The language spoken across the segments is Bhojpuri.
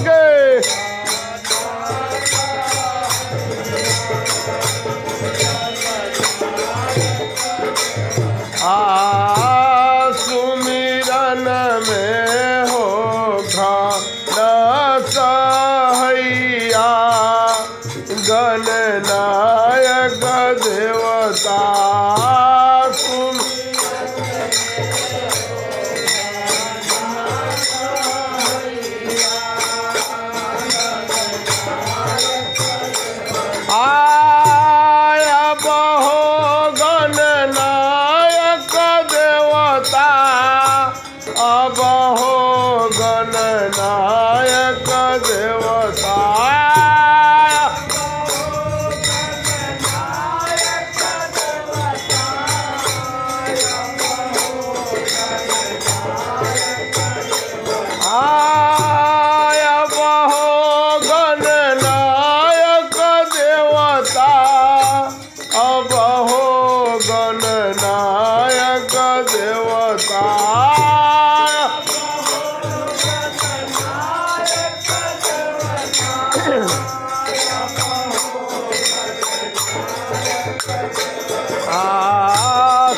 के सुमिरन में हो घन सहैया गणनायक देवता अब हो गणनायक देवता अब हो गणनायक देवता अब हो गणनायक देवता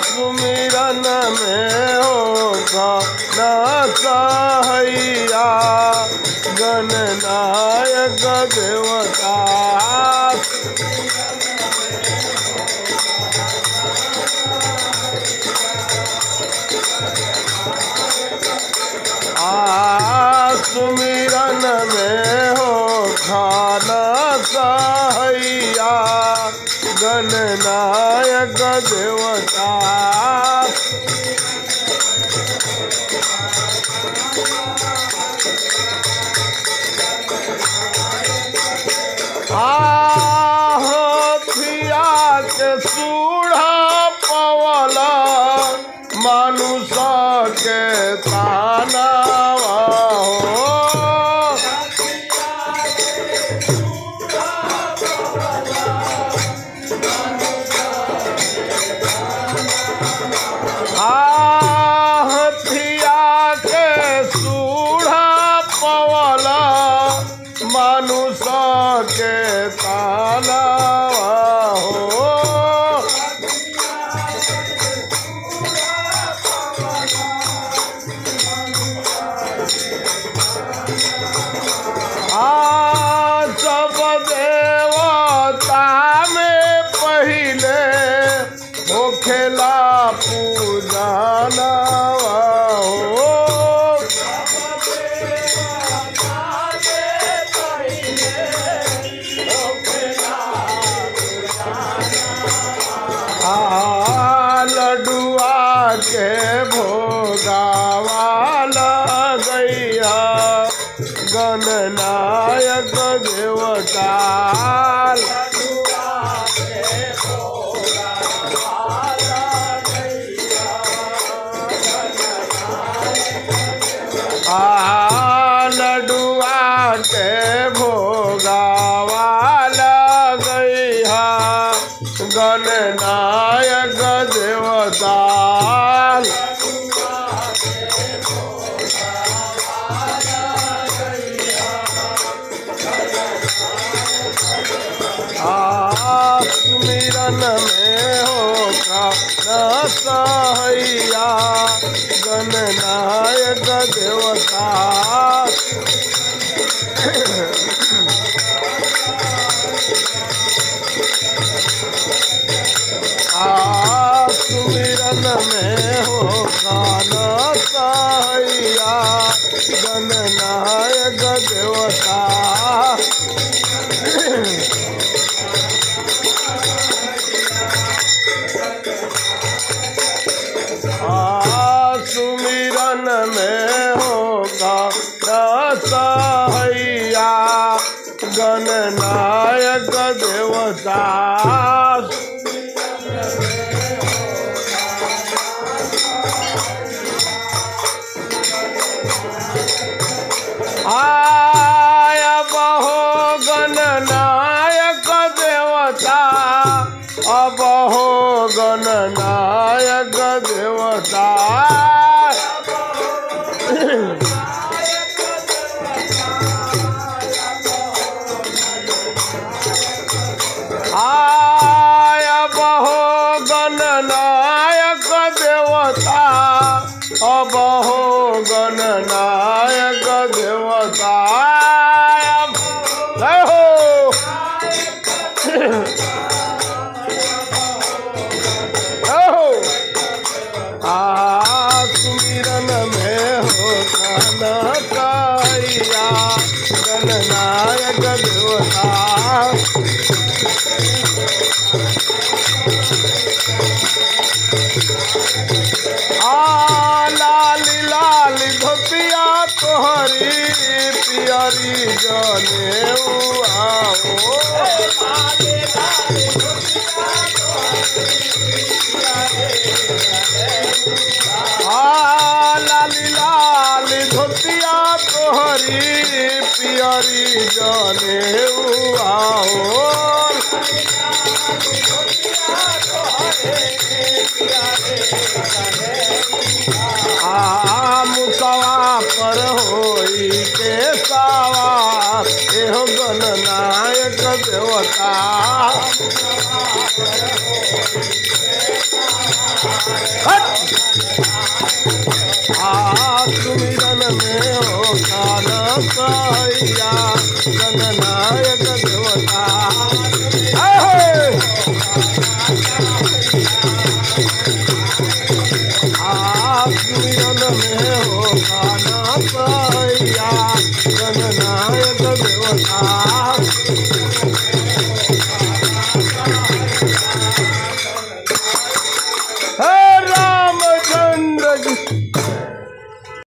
सुमिरन में होगा न सहैया गणनायक देवता सुमिरन में होगा न सहैया गणनायक देवता थिया के सूढ़ा पवला मानुष के ताना मानुष के ताना हो सब देवता में पहले होखेला पूजाना लडुआ के भोगावाला गैया गणनायक देवता लडुआ के भोगावाला गैया गणनायक देवता सुमिरन में होगा न सहैया गणनायक देवता सुमिरन में होगा न सहैया गणनायक देवता सुमिरन में होगा न सहैया गणनायक देवता अब हो गणनायक देवता अब हो गणनायक देवता देवता जय हो सुमिरन में हो कनकैया गणनायक देवता लाली लाली धोतिया तोहरी पियरी जने आओ लाली लाली धोतिया तोहरी पियरी जने आओ मुसवा पर होई के सवार एहो गणनायक देवता सुमिरन में हो कनकैया गणनायक देवता सुमिरन में हो कनकैया गणनायक देवता